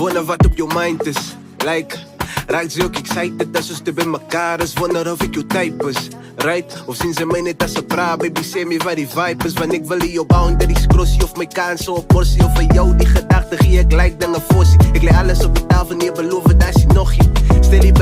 wonder wat op jouw mind is. Like, raakt ze ook excited als ze bij mekaar is. Wonder of ik jouw type is. Right? Of zien ze mij net als ze praat, baby, zeg me waar die vibe is. Want ik wil in jouw boundaries crossie of mijn kansen op portie. Of van jou die gedachte, gie ik like dan een fossie. Ik leg alles op de tafel, niet beloven, daar is nog je. Stel die